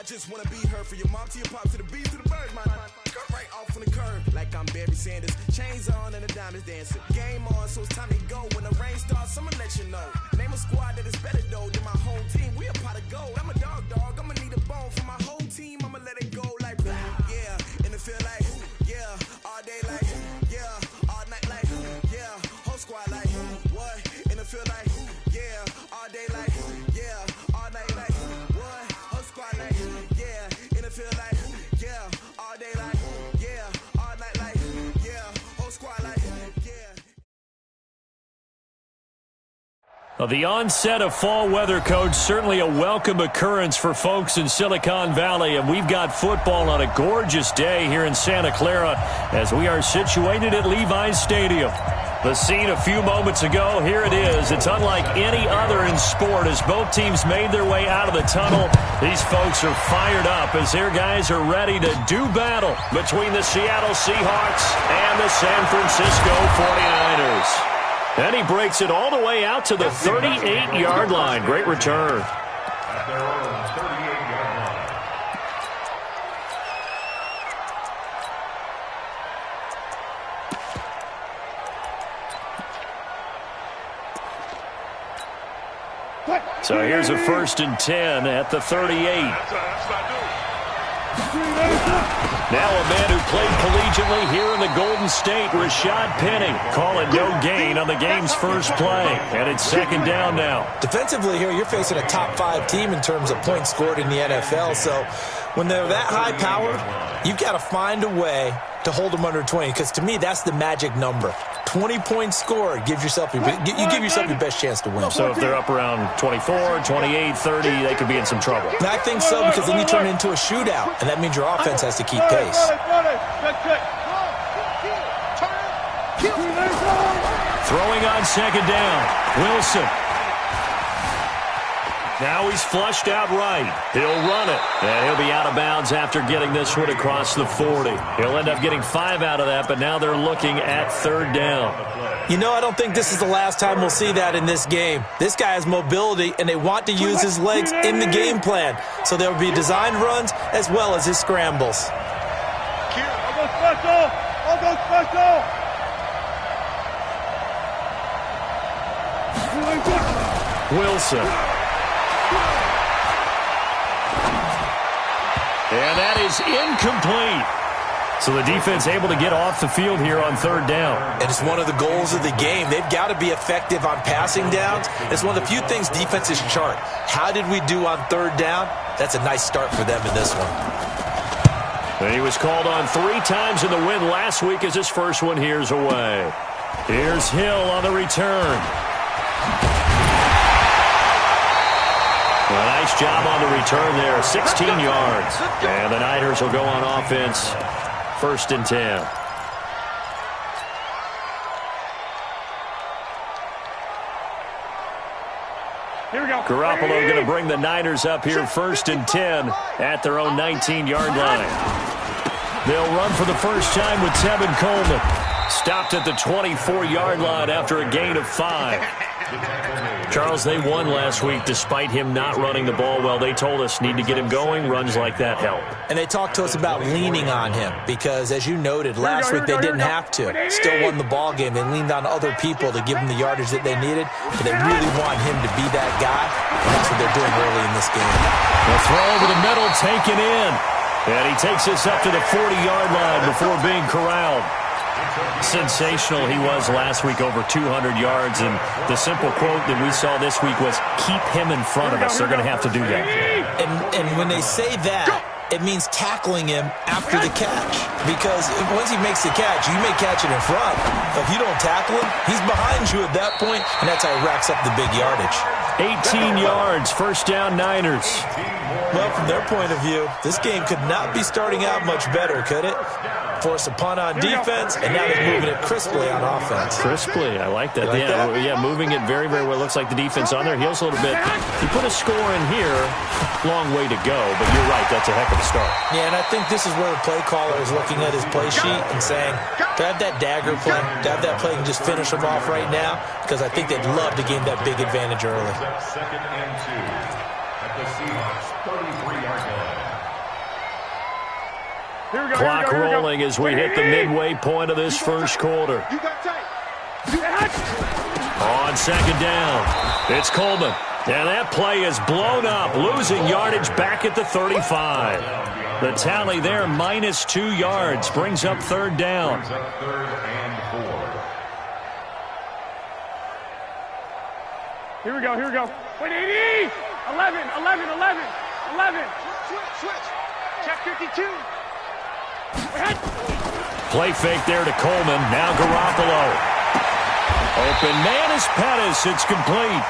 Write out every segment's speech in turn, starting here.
just wanna be her, from your mom to your pop to the beat to the bird, man. Cut right off on the curb, like I'm Barry Sanders. Chains on and the diamonds dancing. Game on, so it's time to go. When the rain starts, I'ma let you know. Name a squad that is better though than my whole team. We a pot of gold. I'm a dog. I'ma need a bone for my whole team. I'ma let it go like yeah, in the field like yeah, all day like yeah, all night like yeah, whole squad like what? In the field like yeah, all day like yeah, all night like what? Whole squad like yeah, in the field like yeah, all day like yeah, all night like yeah, whole squad like yeah. Well, the onset of fall weather, Coach, certainly a welcome occurrence for folks in Silicon Valley, and we've got football on a gorgeous day here in Santa Clara as we are situated at Levi's Stadium. The scene a few moments ago, here it is. It's unlike any other in sport as both teams made their way out of the tunnel. These folks are fired up as their guys are ready to do battle between the Seattle Seahawks and the San Francisco 49ers. And he breaks it all the way out to the 38-yard line. Great return. At their own 38-yard line. So here's a 1st and 10 at the 38. Now a man who played collegiately here in the Golden State, Rashad Penny, calling no gain on the game's first play. And it's 2nd down now. Defensively here, you're facing a top-5 team in terms of points scored in the NFL. So when they're that high-powered, you've got to find a way to hold them under 20. Because to me, that's the magic number. 20 points scored gives yourself you give yourself your best chance to win. So if they're up around 24, 28, 30, they could be in some trouble. And I think so, because then you turn it into a shootout, and that means your offense has to keep pace. Throwing on 2nd down, Wilson. Now he's flushed out right. He'll run it, and he'll be out of bounds after getting this one across the 40. He'll end up getting 5 out of that, but now they're looking at 3rd down. You know, I don't think this is the last time we'll see that in this game. This guy has mobility, and they want to use his legs in the game plan. So there will be designed runs as well as his scrambles. I'll go special! I'll go special! Wilson. And that is incomplete. So the defense able to get off the field here on 3rd down. And it's one of the goals of the game. They've got to be effective on passing downs. It's one of the few things defenses chart. How did we do on 3rd down? That's a nice start for them in this one. And he was called on 3 times in the win last week as his first one here's away. Here's Hill on the return. A nice job on the return there, 16 yards. And the Niners will go on offense, 1st and 10. Here we go. Garoppolo going to bring the Niners up here, 1st and 10 at their own 19-yard line. They'll run for the first time with Tevin Coleman. Stopped at the 24-yard line after a gain of 5. Charles, they won last week despite him not running the ball well. They told us need to get him going. Runs like that help. And they talked to us about leaning on him because, as you noted, last week they didn't have to. Still won the ball game. They leaned on other people to give them the yardage that they needed, but they really want him to be that guy, and that's what they're doing early in this game. The throw over the middle taken in, and he takes us up to the 40-yard line before being corralled. Sensational he was last week, over 200 yards, and the simple quote that we saw this week was, keep him in front of us. They're going to have to do that. And when they say that, it means tackling him after the catch, because once he makes the catch, you may catch it in front, but if you don't tackle him, he's behind you at that point, and that's how he racks up the big yardage. 18 yards, 1st down Niners. Well, from their point of view, this game could not be starting out much better, could it? Force a punt on defense, and now they're moving it crisply on offense. Crisply, I like that. Yeah, moving it very, very well. Looks like the defense on their heels a little bit. You put a score in here, long way to go, but you're right, that's a heck of a start. Yeah, and I think this is where the play caller is looking at his play sheet and saying, to have that dagger play, to have that play and just finish them off right now, because I think they'd love to gain that big advantage early. 2nd and 2 at the Seahawks 33-yard line. Clock rolling as we hit the midway point of this first quarter. On second down, it's Coleman. And that play is blown up, losing yardage back at the 35. The tally there, -2 yards, brings up third down. Here we go. Wait, 80! 11. Switch. Check 52. Play fake there to Coleman. Now Garoppolo. Open man is Pettis. It's complete.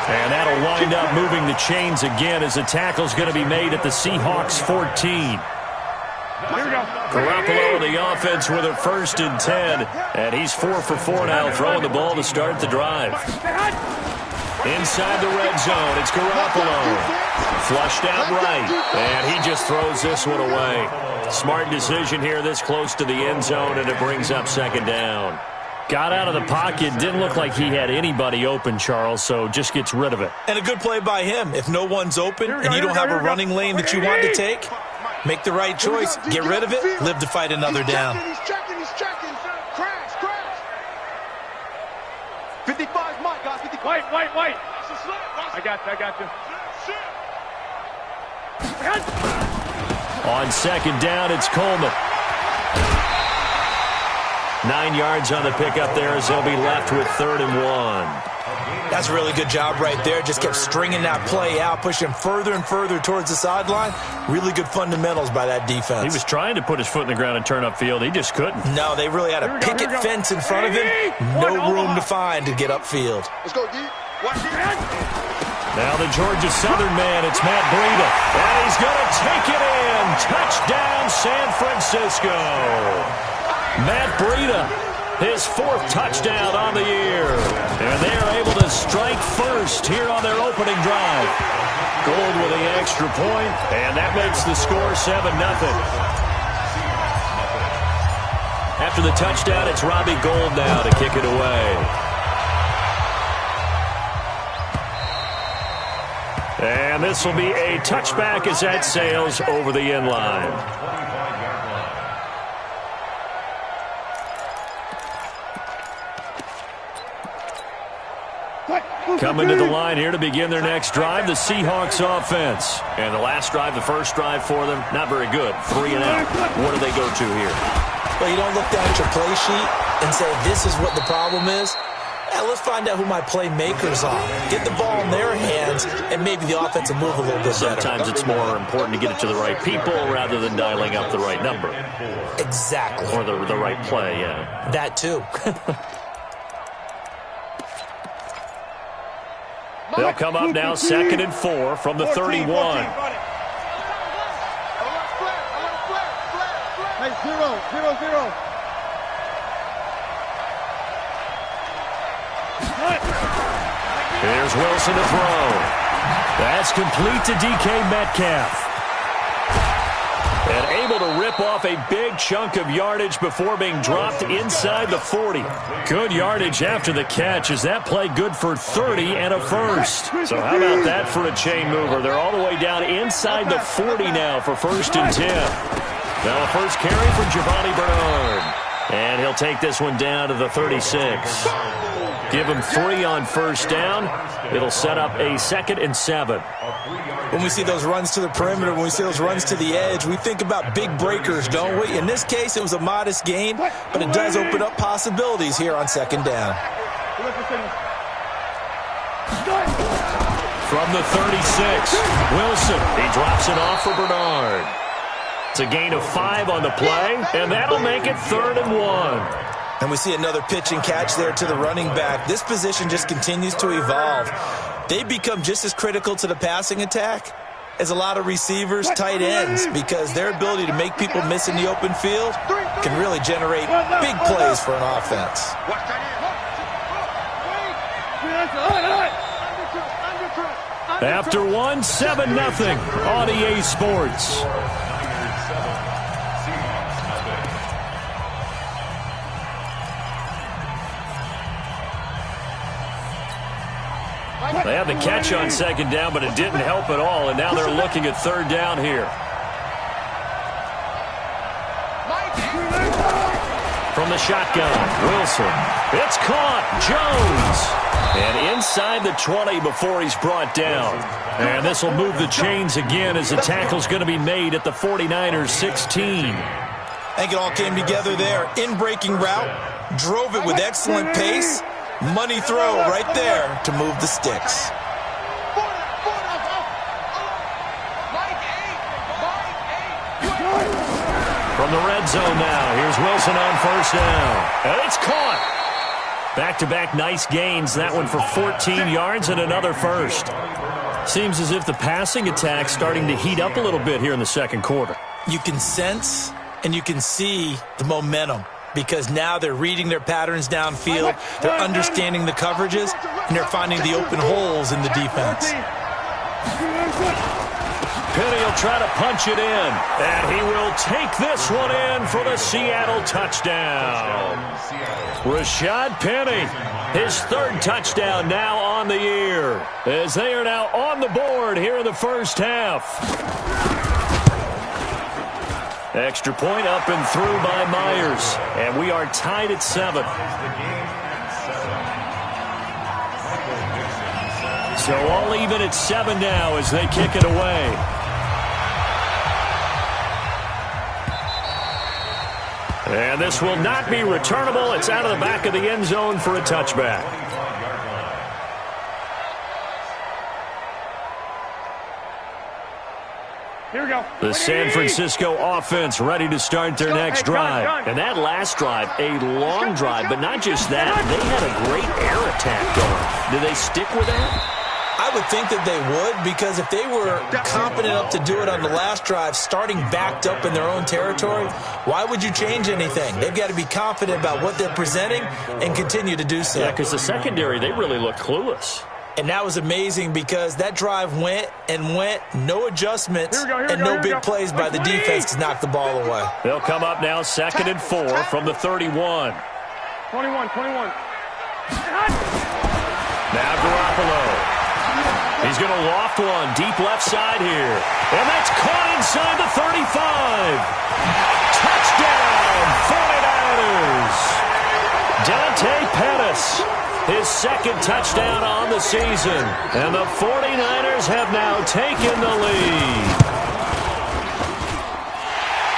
And that'll wind up moving the chains again as the tackle's going to be made at the Seahawks 14. Garoppolo in the offense with a 1st and 10. And he's 4 for 4 now, throwing the ball to start the drive. Inside the red zone, it's Garoppolo. Flushed out right, and he just throws this one away. Smart decision here this close to the end zone, and it brings up second down. Got out of the pocket, didn't look like he had anybody open, Charles, so just gets rid of it. And a good play by him. If no one's open and you don't have a running lane that you want to take, make the right choice, get rid of it, live to fight another down. He's checking. Crash. 55, Mike, guys. 55. White. I got you. On second down, it's Coleman. 9 yards on the pickup there as they'll be left with 3rd and 1. That's a really good job right there. Just kept stringing that play out, pushing further and further towards the sideline. Really good fundamentals by that defense. He was trying to put his foot in the ground and turn upfield. He just couldn't. No, they really had a picket fence in front of him. No room to find to get upfield. Let's go, D. Now the Georgia Southern man, it's Matt Breida. And he's going to take it in. Touchdown, San Francisco. Matt Breida, his 4th touchdown on the year. And they are able to strike first here on their opening drive. Gold with the extra point, and that makes the score 7-0. After the touchdown, it's Robbie Gould now to kick it away. And this will be a touchback as that sails over the end line. Coming to the line here to begin their next drive, the Seahawks offense. And the last drive, the first drive for them, not very good. 3 and out. What do they go to here? Well, you don't look down at your play sheet and say, this is what the problem is. Let's find out who my playmakers are. Get the ball in their hands, and maybe the offense will move a little bit better. Sometimes it's more important to get it to the right people rather than dialing up the right number. Exactly. Or the right play, yeah. That too. They'll come up now 2nd and 4 from the 31. Hey, 0. Here's Wilson to throw. That's complete to DK Metcalf. And able to rip off a big chunk of yardage before being dropped inside the 40. Good yardage after the catch. Is that play good for 30 and a first? So how about that for a chain mover? They're all the way down inside the 40 now for 1st and 10. Now a first carry for Giovanni Bernard. And he'll take this one down to the 36. Give him 3 on first down. It'll set up a 2nd and 7. When we see those runs to the perimeter, when we see those runs to the edge, we think about big breakers, don't we? In this case, it was a modest gain, but it does open up possibilities here on 2nd down. From the 36, Wilson. He drops it off for Bernard. It's a gain of 5 on the play, and that'll make it 3rd and 1. And we see another pitch and catch there to the running back. This position just continues to evolve. They become just as critical to the passing attack as a lot of receivers, tight ends, because their ability to make people miss in the open field can really generate big plays for an offense. After one, 7-0 on EA Sports. They had the catch on 2nd down, but it didn't help at all, and now they're looking at 3rd down here. from the shotgun. Wilson. It's caught. Jones. And inside the 20 before he's brought down. And this will move the chains again as the tackle's going to be made at the 49ers 16. I think it all came together there. In-breaking route. Drove it with excellent pace. Money throw right there to move the sticks. From the red zone now, here's Wilson on first down. And it's caught. Back-to-back nice gains. That one for 14 yards and another first. Seems as if the passing attack's starting to heat up a little bit here in the second quarter. You can sense and you can see the momentum because now they're reading their patterns downfield, they're understanding the coverages, and they're finding the open holes in the defense. Penny will try to punch it in, and he will take this one in for the Seattle touchdown. Rashad Penny, his third touchdown now on the year, as they are now on the board here in the first half. Extra point up and through by Myers, and we are tied at 7. So all even at 7 now as they kick it away. And this will not be returnable. It's out of the back of the end zone for a touchback. Here we go. The San Francisco offense ready to start their next drive. And that last drive, a long drive, but not just that. They had a great air attack going. Do they stick with that? I would think that they would, because if they were confident enough to do it on the last drive, starting backed up in their own territory, why would you change anything? They've got to be confident about what they're presenting and continue to do so. Yeah, because the secondary, they really look clueless. And that was amazing because that drive went and went, no adjustments, and no big plays by the defense to knock the ball away. They'll come up now 2nd and 4 from the 31. 21. Now Garoppolo. He's going to loft one deep left side here. And that's caught inside the 35. Touchdown, 49ers. Dante Pettis, his second touchdown on the season. And the 49ers have now taken the lead.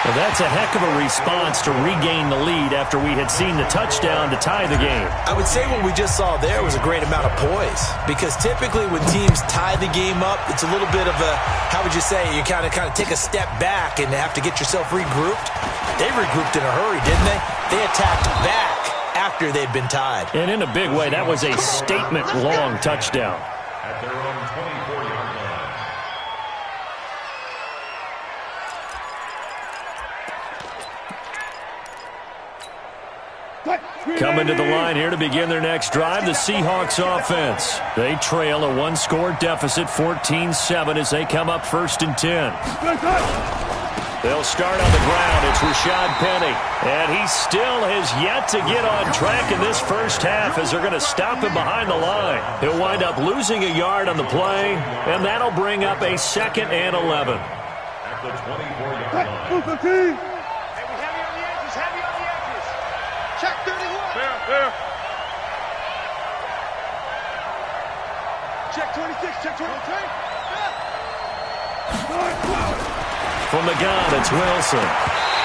Well, that's a heck of a response to regain the lead after we had seen the touchdown to tie the game. I would say what we just saw there was a great amount of poise, because typically when teams tie the game up, it's a little bit of a, how would you say, you kind of take a step back and have to get yourself regrouped. They regrouped in a hurry, didn't they? They attacked back after they'd been tied. And in a big way, that was a statement-long touchdown. At their own 24-yard line. Coming to the line here to begin their next drive, the Seahawks offense. They trail a one-score deficit, 14-7, as they come up 1st and 10. They'll start on the ground. It's Rashad Penny. And he still has yet to get on track in this first half as they're going to stop him behind the line. He'll wind up losing a yard on the play, and that'll bring up a 2nd and 11. At the 24-yard line. Check 31. There. Check 26. Check 23. From the gun, it's Wilson.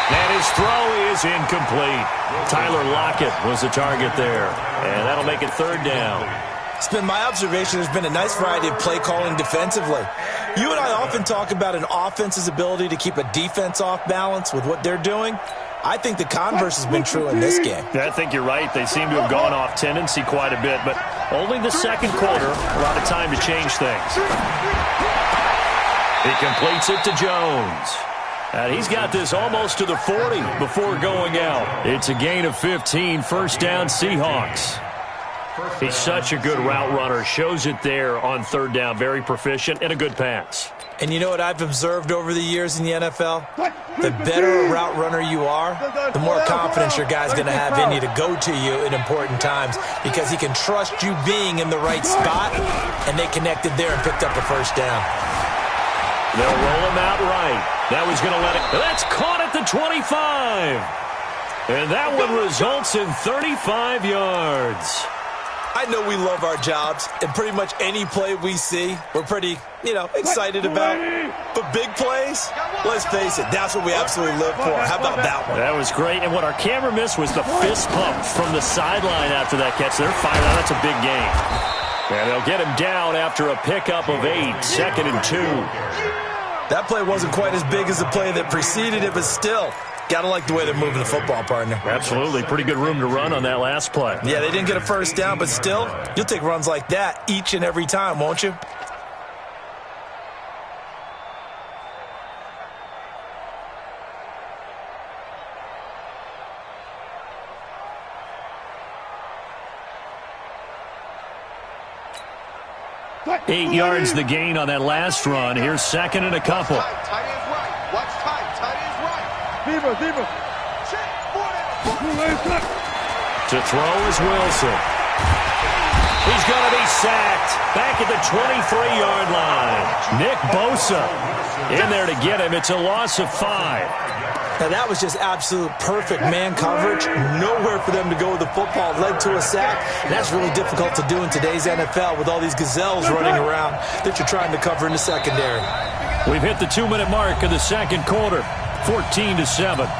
And his throw is incomplete. Tyler Lockett was the target there. And that'll make it 3rd down. It's been my observation there's been a nice variety of play calling defensively. You and I often talk about an offense's ability to keep a defense off balance with what they're doing. I think the converse has been true in this game. Yeah, I think you're right. They seem to have gone off tendency quite a bit, but only the second quarter, a lot of time to change things. He completes it to Jones. And he's got this almost to the 40 before going out. It's a gain of 15, 1st down Seahawks. He's such a good route runner. Shows it there on 3rd down. Very proficient and a good pass. And you know what I've observed over the years in the NFL? The better a route runner you are, the more confidence your guy's going to have in you to go to you in important times, because he can trust you being in the right spot, and they connected there and picked up a 1st down. They'll roll him out right. That was going to let it. That's caught at the 25. And that one results in 35 yards. I know we love our jobs, and pretty much any play we see, we're pretty, excited about. But big plays, let's face it, that's what we absolutely live for. How about that one? That was great, and what our camera missed was the fist pump from the sideline after that catch. They're fired out. That's a big game. And they'll get him down after a pickup of 8, 2nd and 2. That play wasn't quite as big as the play that preceded it, but still, gotta like the way they're moving the football, partner. Absolutely. Pretty good room to run on that last play. Yeah, they didn't get a first down, but still, you'll take runs like that each and every time, won't you? Eight yards the gain on that last run. Here's 2nd and a couple. Tight end's right. Watch tight. Tight end's right. Diva. Check. To throw is Wilson. He's going to be sacked. Back at the 23-yard line. Nick Bosa in there to get him. It's a loss of 5. Now, that was just absolute perfect man coverage. Nowhere for them to go with the football. Led to a sack. And that's really difficult to do in today's NFL with all these gazelles running around that you're trying to cover in the secondary. We've hit the 2-minute mark of the second quarter. 14-7.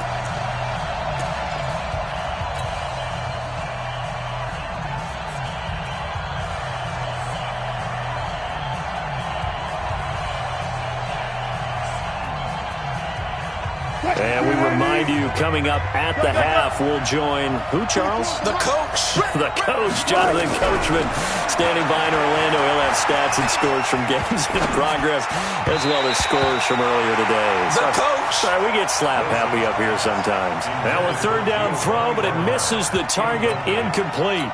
And we remind you, coming up at the half, we'll join who, Charles? The coach. The coach, Jonathan Coachman, standing by in Orlando. He'll have stats and scores from games in progress, as well as scores from earlier today. The coach. Sorry, we get slap happy up here sometimes. Now a 3rd down throw, but it misses the target, incomplete.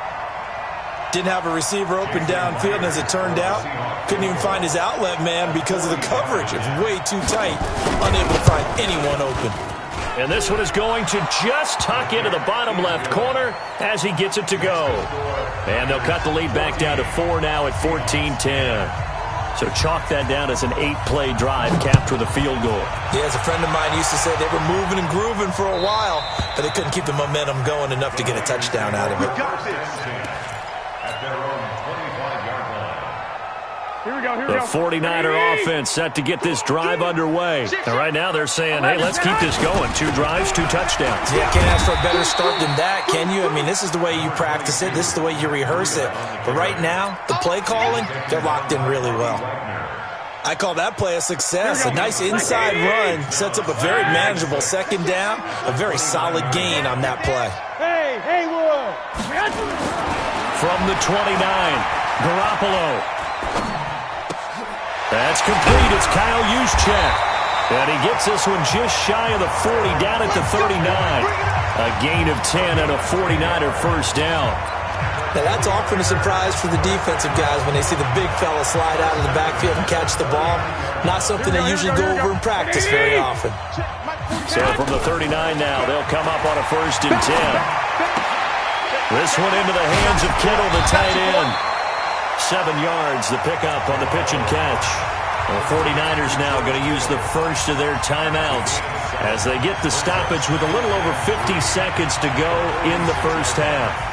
Didn't have a receiver open downfield, and as it turned out, couldn't even find his outlet man because of the coverage. It's way too tight, unable to find anyone open. And this one is going to just tuck into the bottom left corner as he gets it to go. And they'll cut the lead back down to 4 now at 14-10. So chalk that down as an 8-play drive capped with a field goal. Yeah, as a friend of mine used to say, they were moving and grooving for a while, but they couldn't keep the momentum going enough to get a touchdown out of it. The 49er offense set to get this drive underway. And right now they're saying, hey, let's keep this going. 2 drives, 2 touchdowns. Yeah, can't ask for a better start than that, can you? I mean, this is the way you practice it. This is the way you rehearse it. But right now, the play calling, they're locked in really well. I call that play a success. A nice inside run sets up a very manageable 2nd down. A very solid gain on that play. Hey, Will. From the 29, Garoppolo. That's complete. It's Kyle Juszczyk. And he gets this one just shy of the 40, down at the 39. A gain of 10 and a 49er first down. Now, that's often a surprise for the defensive guys when they see the big fella slide out of the backfield and catch the ball. Not something they usually go over in practice very often. So from the 39 now, they'll come up on a 1st and 10. This one into the hands of Kittle, the tight end. 7 yards, the pickup on the pitch and catch. The 49ers now going to use the first of their timeouts as they get the stoppage with a little over 50 seconds to go in the first half.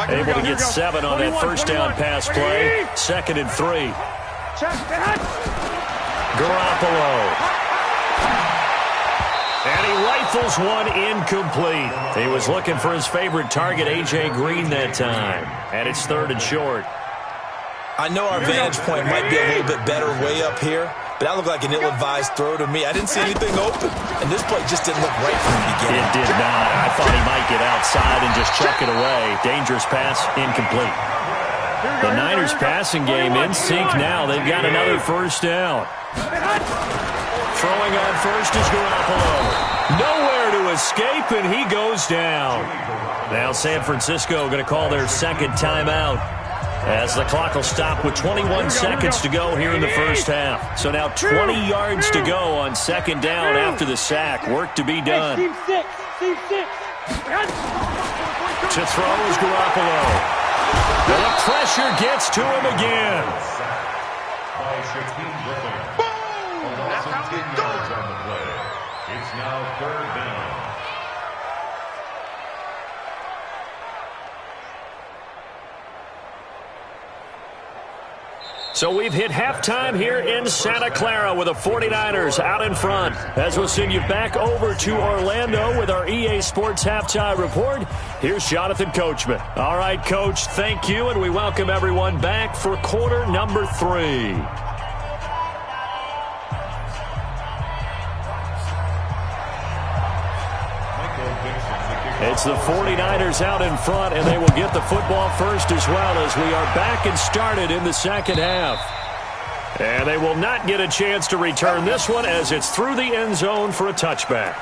Able to get 7 on that first down pass play. 2nd and 3. Garoppolo. And he rifles one incomplete. He was looking for his favorite target, A.J. Green, that time. And it's 3rd and short. I know our vantage point might be a little bit better way up here, but that looked like an ill-advised throw to me. I didn't see anything open, and this play just didn't look right from the beginning. It did not. I thought he might get outside and just chuck it away. Dangerous pass, incomplete. The Niners passing game in sync now. They've got another first down. Throwing on first is Garoppolo. Nowhere to escape, and he goes down. Now San Francisco going to call their 2nd timeout as the clock will stop with 21 seconds to go here in the first half. So now 20 yards to go on 2nd down after the sack. Work to be done. Team 6. To throw is Garoppolo. And the pressure gets to him again. It's now 3rd down. So we've hit halftime here in Santa Clara with the 49ers out in front. As we'll send you back over to Orlando with our EA Sports Halftime Report, here's Jonathan Coachman. All right, Coach, thank you, and we welcome everyone back for quarter number 3. It's the 49ers out in front, and they will get the football first as well as we are back and started in the second half. And they will not get a chance to return this one as it's through the end zone for a touchback.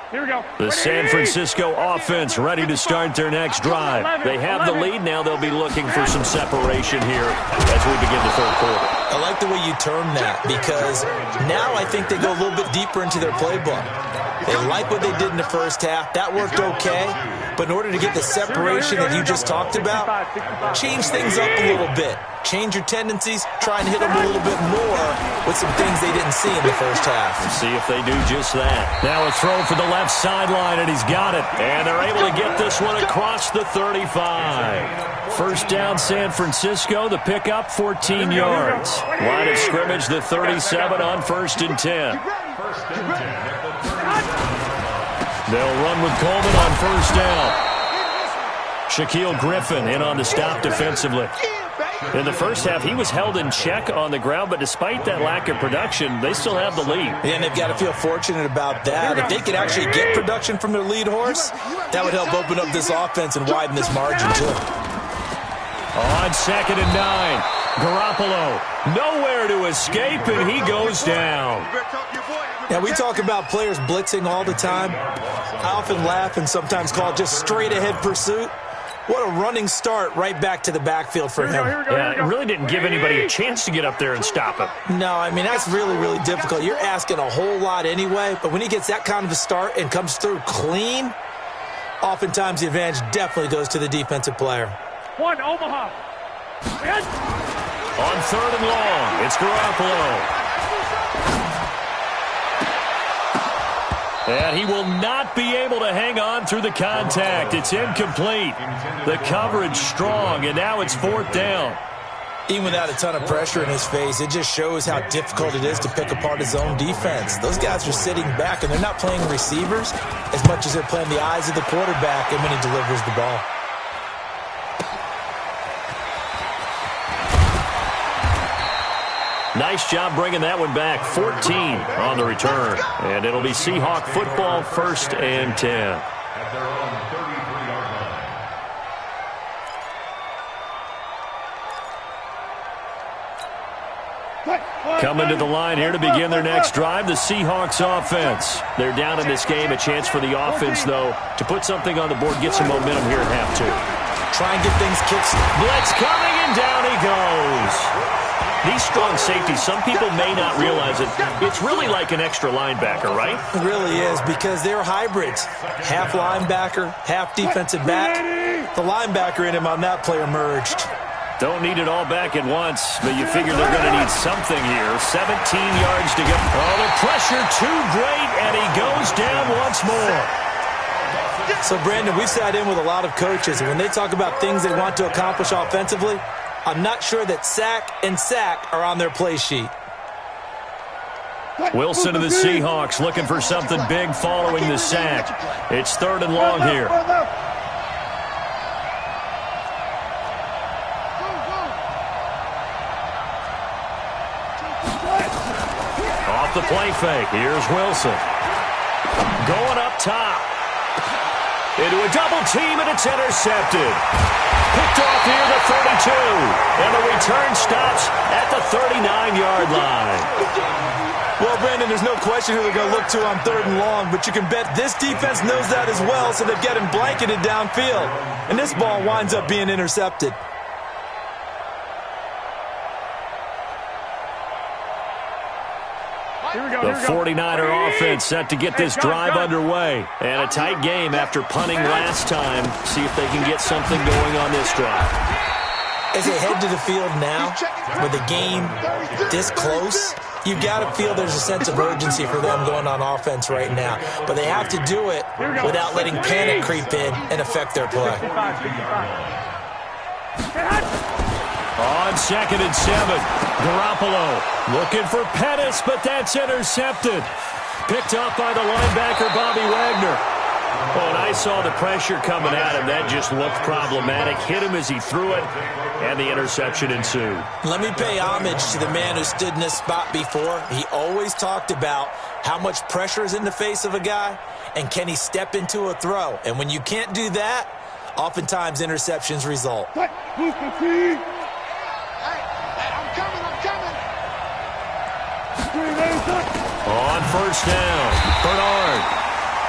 Here we go. The San Francisco offense ready to start their next drive. They have the lead. Now they'll be looking for some separation here as we begin the third quarter. I like the way you term that because now I think they go a little bit deeper into their playbook. They like what they did in the first half. That worked okay. But in order to get the separation that you just talked about, change things up a little bit. Change your tendencies. Try and hit them a little bit more with some things they didn't see in the first half. Let's see if they do just that. Now a throw for the left sideline, and he's got it. And they're able to get this one across the 35. First down, San Francisco. The pickup, 14 yards. Line of scrimmage, the 37 on 1st and 10. They'll run with Coleman on 1st down. Shaquille Griffin in on the stop defensively. In the first half, he was held in check on the ground, but despite that lack of production, they still have the lead. And they've got to feel fortunate about that. If they could actually get production from their lead horse, that would help open up this offense and widen this margin, too. On 2nd and 9, Garoppolo nowhere to escape, and he goes down. Now, we talk about players blitzing all the time. I often laugh and sometimes call it just straight-ahead pursuit. What a running start right back to the backfield for him. Yeah, it really didn't give anybody a chance to get up there and stop him. No, I mean, that's really, really difficult. You're asking a whole lot anyway, but when he gets that kind of a start and comes through clean, oftentimes the advantage definitely goes to the defensive player. One, Omaha. On 3rd and long, it's Garoppolo. And he will not be able to hang on through the contact. It's incomplete. The coverage strong, and now it's 4th down. Even without a ton of pressure in his face, it just shows how difficult it is to pick apart his own defense. Those guys are sitting back, and they're not playing receivers as much as they're playing the eyes of the quarterback and when he delivers the ball. Nice job bringing that one back. 14 on the return. And it'll be Seahawk football, 1st and 10. At their own 33-yard line. Coming to the line here to begin their next drive, the Seahawks offense. They're down in this game. A chance for the offense, though, to put something on the board, get some momentum here at half 2. Try and get things kicked. Blitz coming, and down he goes. These strong safeties, some people may not realize it. It's really like an extra linebacker, right? It really is because they're hybrids. Half linebacker, half defensive back. The linebacker in him on that play emerged. Don't need it all back at once, but you figure they're going to need something here. 17 yards to go. Oh, the pressure too great, and he goes down once more. So, Brandon, we've sat in with a lot of coaches, and when they talk about things they want to accomplish offensively, I'm not sure that sack and sack are on their play sheet. Wilson of the Seahawks looking for something big following the sack. It's 3rd and long here. Off the play fake. Here's Wilson. Going up top. Into a double team, and it's intercepted. Picked off near the 32. And the return stops at the 39-yard line. Well, Brandon, there's no question who they're going to look to on 3rd and long, but you can bet this defense knows that as well, so they've got him blanketed downfield. And this ball winds up being intercepted. The 49er offense set to get this drive underway. And a tight game after punting last time. See if they can get something going on this drive. As they head to the field now, with the game this close, you've got to feel there's a sense of urgency for them going on offense right now. But they have to do it without letting panic creep in and affect their play. On 2nd and 7, Garoppolo looking for Pettis, but that's intercepted. Picked off by the linebacker, Bobby Wagner. Oh, and I saw the pressure coming at him. That just looked problematic. Hit him as he threw it, and the interception ensued. Let me pay homage to the man who stood in this spot before. He always talked about how much pressure is in the face of a guy, and can he step into a throw. And when you can't do that, oftentimes interceptions result. I'm coming. On 1st down, Bernard.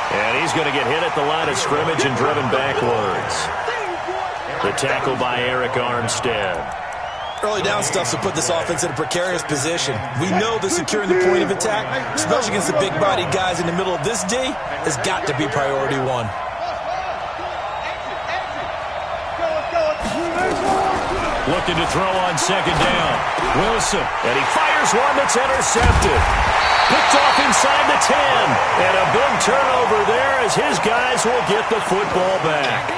And he's going to get hit at the line of scrimmage and driven backwards. The tackle by Eric Armstead. Early down stuff to put this offense in a precarious position. We know that securing the point of attack, especially against the big-bodied guys in the middle of this D, has got to be priority one. Looking to throw on 2nd down. Wilson, and he fires one that's intercepted. Picked off inside the 10. And a big turnover there as his guys will get the football back.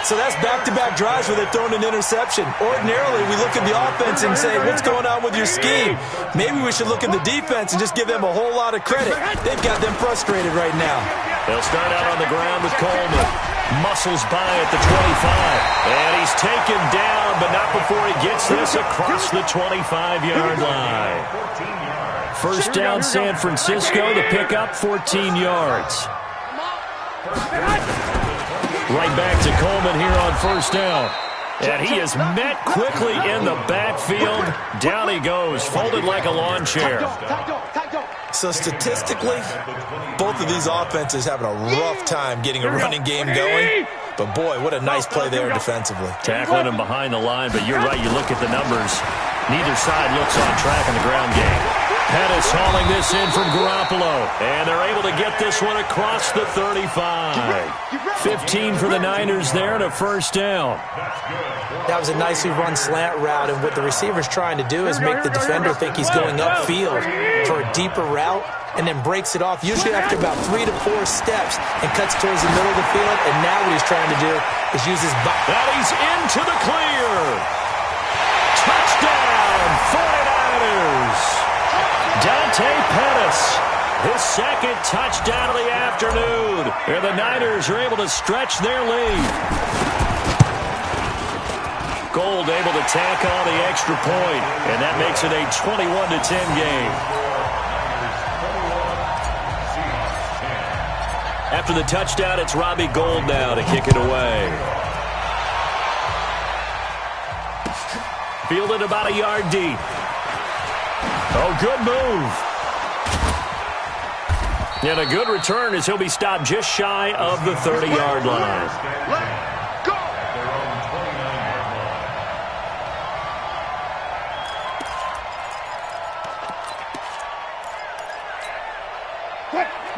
So that's back-to-back drives where they're throwing an interception. Ordinarily, we look at the offense and say, what's going on with your scheme? Maybe we should look at the defense and just give them a whole lot of credit. They've got them frustrated right now. They'll start out on the ground with Coleman. Muscles by at the 25. And he's taken down, but not before he gets this across the 25-yard line. 1st down, San Francisco to pick up 14 yards. Right back to Coleman here on 1st down. And he is met quickly in the backfield. Down he goes, folded like a lawn chair. So statistically, both of these offenses having a rough time getting a running game going. But boy, what a nice play there defensively. Tackling him behind the line, but you're right, you look at the numbers. Neither side looks on track in the ground game. Pettis hauling this in from Garoppolo. And they're able to get this one across the 35. 15 for the Niners there and a 1st down. That was a nicely run slant route, and what the receiver's trying to do is make the defender think he's going upfield for a deeper route, and then breaks it off, usually after about 3 to 4 steps, and cuts towards the middle of the field. And now what he's trying to do is use his body. That he's into the clear. Touchdown, 49ers. Dante Pettis, his 2nd touchdown of the afternoon. And the Niners are able to stretch their lead. Gold able to tack on the extra point, and that makes it a 21-10 game. After the touchdown, it's Robbie Gould now to kick it away. Fielded about a yard deep. Oh, good move. And a good return as he'll be stopped just shy of the 30-yard line.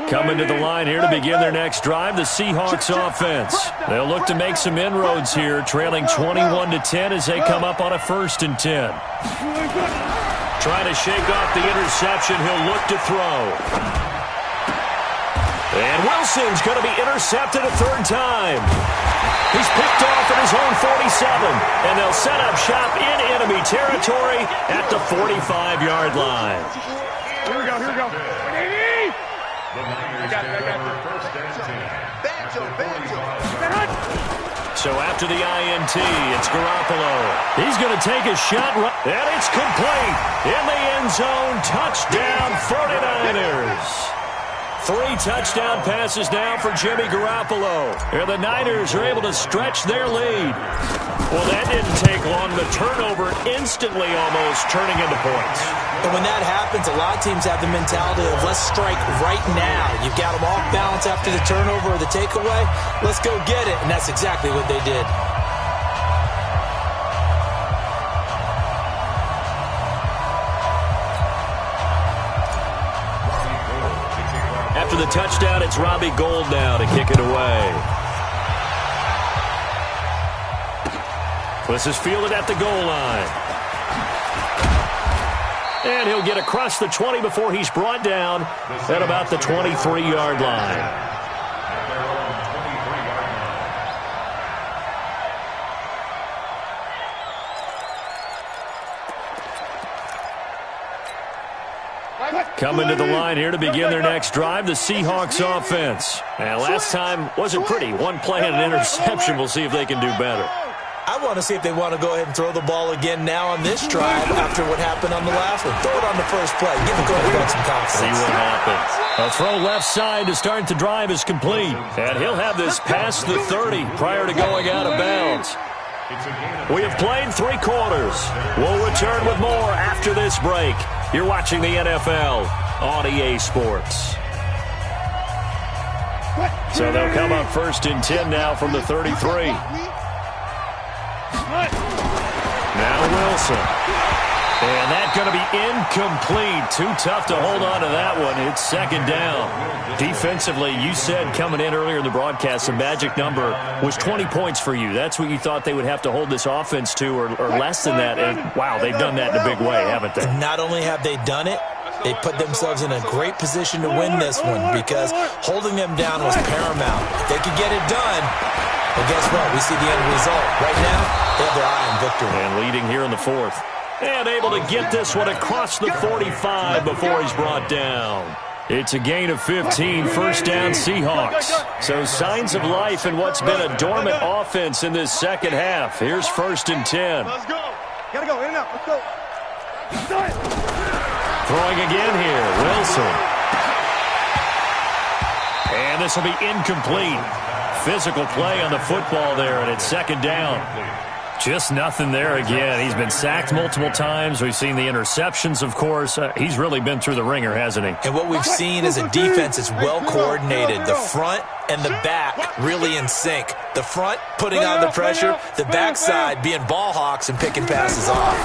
Coming to the line here to begin their next drive, the Seahawks offense. They'll look to make some inroads here, trailing 21-10 as they come up on a 1st and 10. Trying to shake off the interception, he'll look to throw. And Wilson's going to be intercepted a 3rd time. He's picked off at his own 47, and they'll set up shop in enemy territory at the 45-yard line. Here we go. I got it. So after the INT, it's Garoppolo. He's going to take a shot, and it's complete. In the end zone, touchdown 49ers. 3 touchdown passes now for Jimmy Garoppolo. And the Niners are able to stretch their lead. Well, that didn't take long. The turnover instantly almost turning into points. And when that happens, a lot of teams have the mentality of let's strike right now. You've got them off balance after the turnover or the takeaway. Let's go get it. And that's exactly what they did. After the touchdown, it's Robbie Gould now to kick it away. This is fielded at the goal line. And he'll get across the 20 before he's brought down at about the 23-yard line. Coming to the line here to begin their next drive, the Seahawks offense. And last time wasn't pretty. One play and an interception. We'll see if they can do better. I want to see if they want to go ahead and throw the ball again now on this drive after what happened on the last one. Throw it on the first play. Give the quarterback some confidence. See what happens. A throw left side to start the drive is complete. And he'll have this past the 30 prior to going out of bounds. We have played 3 quarters. We'll return with more after this break. You're watching the NFL on EA Sports. So they'll come up first and 10 now from the 33. Now Wilson. And that's going to be incomplete. Too tough to hold on to that one. It's second down. Defensively, you said coming in earlier in the broadcast, the magic number was 20 points for you. That's what you thought they would have to hold this offense to, or less than that. And, wow, they've done that in a big way, haven't they? Not only have they done it, they put themselves in a great position to win this one because holding them down was paramount. If they could get it done, well, guess what? We see the end result. Right now, they have their eye on victory. And leading here in the 4th. And able to get this one across the 45 before he's brought down. It's a gain of 15, first down Seahawks. So signs of life in what's been a dormant offense in this second half. Here's first and 10. Let's go. Gotta go. In and out. Let's go. Throwing again here, Wilson. And this will be incomplete. Physical play on the football there, and it's second down. Just nothing there again. He's been sacked multiple times. We've seen the interceptions, of course. He's really been through the ringer, hasn't he? And what we've seen is a defense that's well coordinated. The front and the back really in sync. The front putting on the pressure, the backside being ball hawks and picking passes off.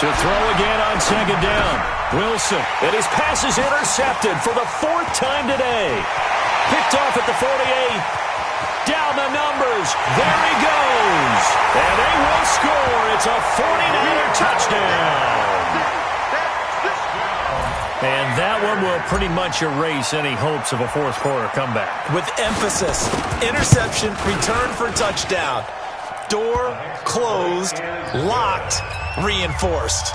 To throw again on second down. Wilson, and his pass is intercepted for the 4th time today. Picked off at the 48. Down the numbers. There he goes. And they will score. It's a 49er touchdown. And that one will pretty much erase any hopes of a 4th quarter comeback. With emphasis. Interception, return for touchdown. Door closed, locked, reinforced.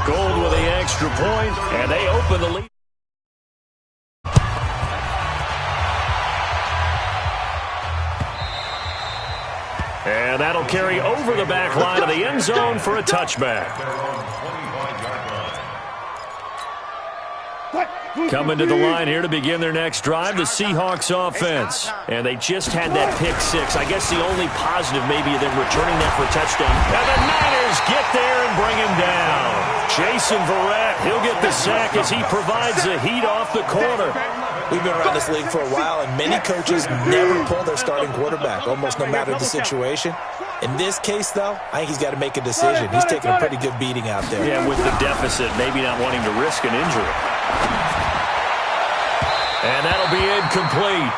Gold with the extra point, and they open the lead. And that'll carry over the back line of the end zone for a touchback. Coming to the line here to begin their next drive, the Seahawks offense. And they just had that pick 6. I guess the only positive maybe of them returning that for a touchdown. And the Niners get there and bring him down. Jason Verrett, he'll get the sack as he provides the heat off the corner. We've been around this league for a while, and many coaches never pull their starting quarterback, almost no matter the situation. In this case, though, I think he's got to make a decision. He's taking a pretty good beating out there. Yeah, with the deficit, maybe not wanting to risk an injury. And that'll be incomplete.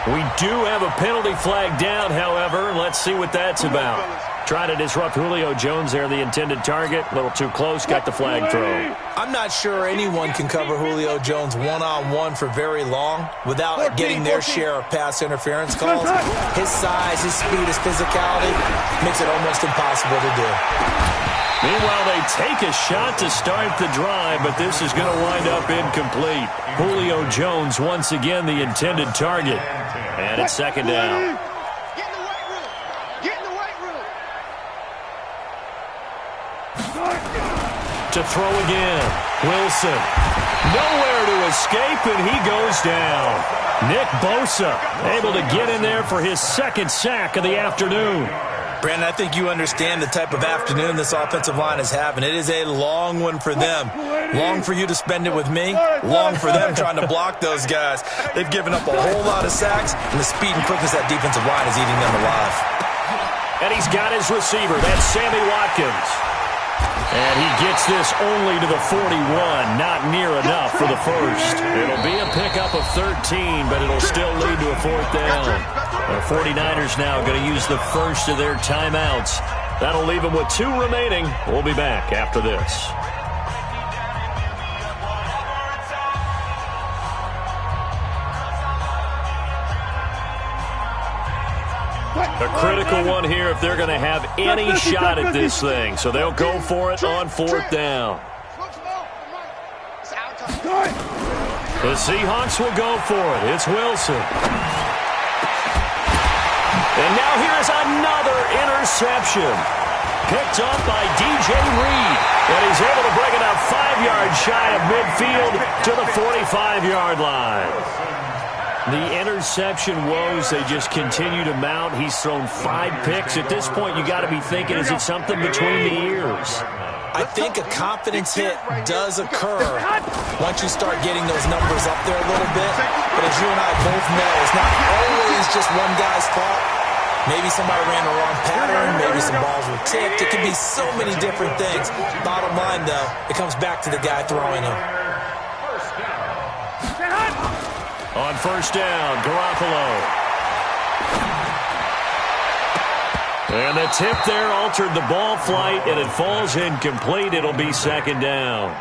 We do have a penalty flag down, however. Let's see what that's about. Trying to disrupt Julio Jones there, the intended target. A little too close, got the flag throw. I'm not sure anyone can cover Julio Jones one-on-one for very long without getting their share of pass interference calls. His size, his speed, his physicality makes it almost impossible to do. Meanwhile, they take a shot to start the drive, but this is going to wind up incomplete. Julio Jones, once again, the intended target. And it's second down. Get in the weight room. Get in the weight room. To throw again. Wilson. Nowhere to escape, and he goes down. Nick Bosa able to get in there for his 2nd sack of the afternoon. Brandon, I think you understand the type of afternoon this offensive line is having. It is a long one for them. Long for you to spend it with me. Long for them trying to block those guys. They've given up a whole lot of sacks, and the speed and quickness of that defensive line is eating them alive. And he's got his receiver. That's Sammy Watkins. And he gets this only to the 41. Not near enough for the first. It'll be a pickup of 13, but it'll still lead to a fourth down. The 49ers now going to use the first of their timeouts. That'll leave them with 2 remaining. We'll be back after this. A critical one here if they're going to have any shot at this thing. So they'll go for it on fourth down. The Seahawks will go for it. It's Wilson. And now here's another interception. Picked up by DJ Reed. And he's able to bring it up 5 yards shy of midfield to the 45-yard line. The interception woes, they just continue to mount. He's thrown 5 picks. At this point, you got to be thinking, is it something between the ears? I think a confidence hit does occur once you start getting those numbers up there a little bit. But as you and I both know, it's not always just one guy's fault. Maybe somebody ran the wrong pattern. Maybe some balls were tipped. It could be so many different things. Bottom line, though, it comes back to the guy throwing them. On first down, Garoppolo. And the tip there altered the ball flight, and it falls incomplete. It'll be second down.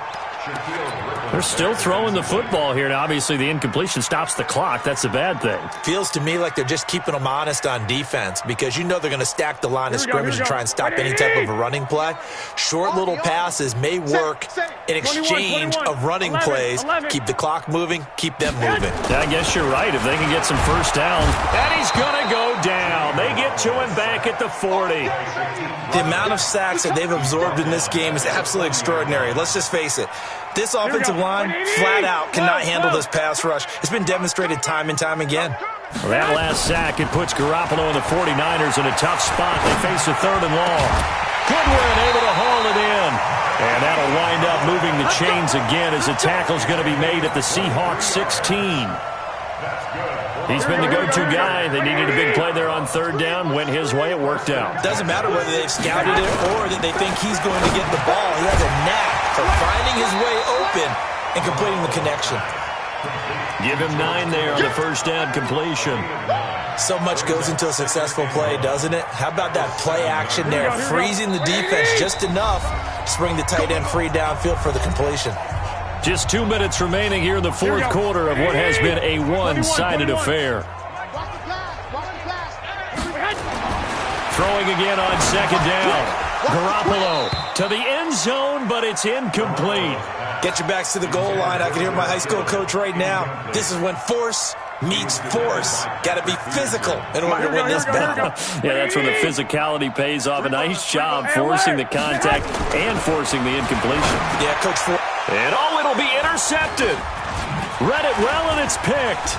They're still throwing the football here. Now, obviously, the incompletion stops the clock. That's a bad thing. Feels to me like they're just keeping them honest on defense because you know they're going to stack the line of scrimmage and try and stop any type of a running play. Short little passes may work in exchange of running plays. Keep the clock moving, keep them moving. I guess you're right. If they can get some first downs, and he's going to go down. They get to him back at the 40. The amount of sacks that they've absorbed in this game is absolutely extraordinary. Let's just face it. This offensive line, flat out, cannot handle this pass rush. It's been demonstrated time and time again. Well, that last sack, it puts Garoppolo and the 49ers in a tough spot. They face a 3rd and long. Goodwin able to haul it in. And that'll wind up moving the chains again as the tackle's going to be made at the Seahawks 16. He's been the go-to guy. They needed a big play there on 3rd down. Went his way. It worked out. Doesn't matter whether they've scouted it or that they think he's going to get the ball. He has a knack for finding his way open and completing the connection. Give him 9 there on the first down completion. So much goes into a successful play, doesn't it? How about that play action there? Freezing the defense just enough to bring the tight end free downfield for the completion. Just 2 minutes remaining here in the 4th quarter of what has been a one-sided affair. Throwing again on 2nd down. Garoppolo to the end zone, but it's incomplete. Get your backs to the goal line. I can hear my high school coach right now. This is when force meets force. Got to be physical in order to win this battle. Yeah, that's when the physicality pays off. A nice job forcing the contact and forcing the incompletion. Yeah, Coach. And it'll be intercepted. Read it well, and it's picked.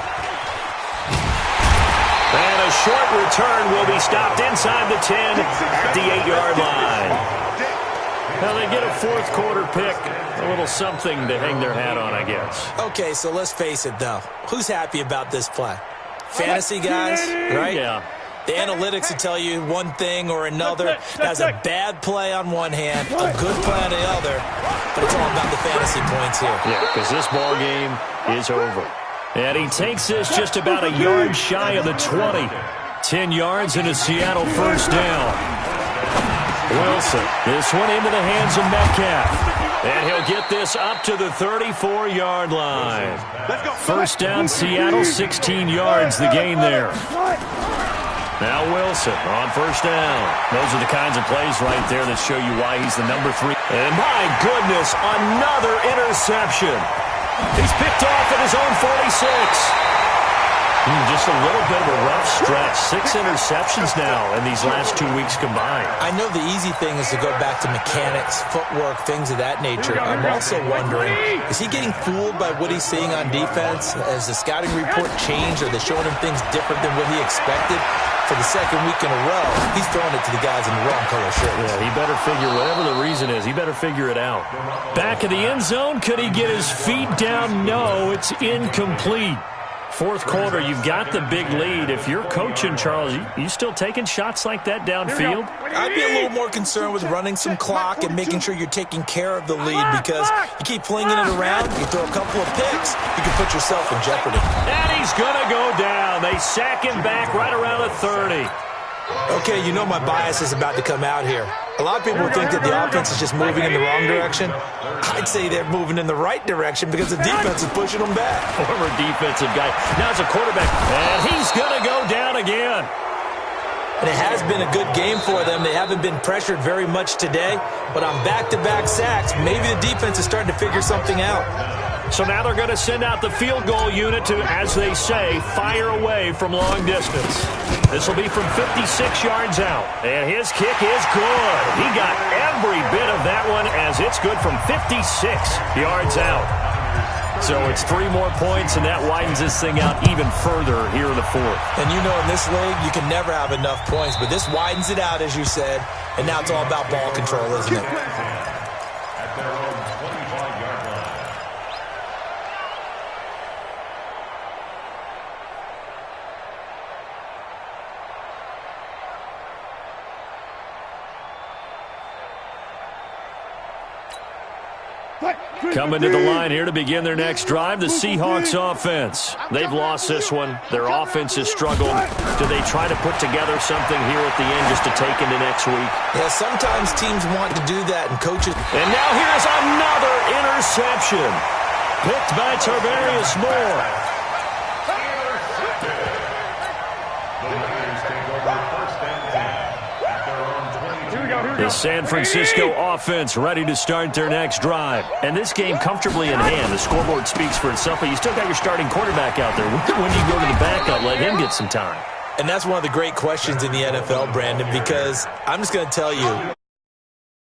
And a short return will be stopped inside the 10 at the 8-yard line. Now they get a 4th quarter pick. A little something to hang their hat on, I guess. Okay, so let's face it, though. Who's happy about this play? Fantasy guys, right? Yeah. The analytics will tell you one thing or another. That's a bad play on one hand, a good play on the other, but it's all about the fantasy points here. Yeah, because this ball game is over. And he takes this just about a yard shy of the 20. 10 yards and a Seattle first down. Wilson, this one into the hands of Metcalf. And he'll get this up to the 34-yard line. First down, Seattle, 16 yards, the gain there. Now Wilson on first down. Those are the kinds of plays right there that show you why he's the number 3. And my goodness, another interception. He's picked off at his own 46. Just a little bit of a rough stretch. 6 interceptions now in these last 2 weeks combined. I know the easy thing is to go back to mechanics, footwork, things of that nature. I'm also wondering, is he getting fooled by what he's seeing on defense? Has the scouting report changed? Are they showing him things different than what he expected? For the 2nd week in a row, he's throwing it to the guys in the wrong color shirts. Yeah, he better figure, whatever the reason is, he better figure it out. Back of the end zone, could he get his feet down? No, it's incomplete. Fourth quarter, you've got the big lead. If you're coaching, Charles, you still taking shots like that downfield? I'd be a little more concerned with running some clock and making sure you're taking care of the lead, because you keep flinging it around, you throw a couple of picks, you can put yourself in jeopardy. And he's going to go down. They sack him back right around the 30. Okay, you know my bias is about to come out here. A lot of people think that the offense is just moving in the wrong direction. I'd say they're moving in the right direction because the defense is pushing them back. Former defensive guy. Now it's a quarterback, and he's going to go down again. And it has been a good game for them. They haven't been pressured very much today, but on back-to-back sacks, maybe the defense is starting to figure something out. So now they're going to send out the field goal unit to, as they say, fire away from long distance. This will be from 56 yards out. And his kick is good. He got every bit of that one, as it's good from 56 yards out. So it's 3 more points, and that widens this thing out even further here in the fourth. And you know in this league, you can never have enough points, but this widens it out, as you said, and now it's all about ball control, isn't it? At their own 25-yard line. Coming to the line here to begin their next drive, the Seahawks offense. They've lost this one. Their offense has struggled. Do they try to put together something here at the end just to take into next week? Yeah, sometimes teams want to do that, and coaches... And now here's another interception. Picked by Tarvarius Moore. The Niners take over first and 10 at their own 22. The San Francisco offense ready to start their next drive. And this game comfortably in hand. The scoreboard speaks for itself, but you still got your starting quarterback out there. When do you go to the backup, let him get some time? And that's one of the great questions in the NFL, Brandon, because I'm just going to tell you,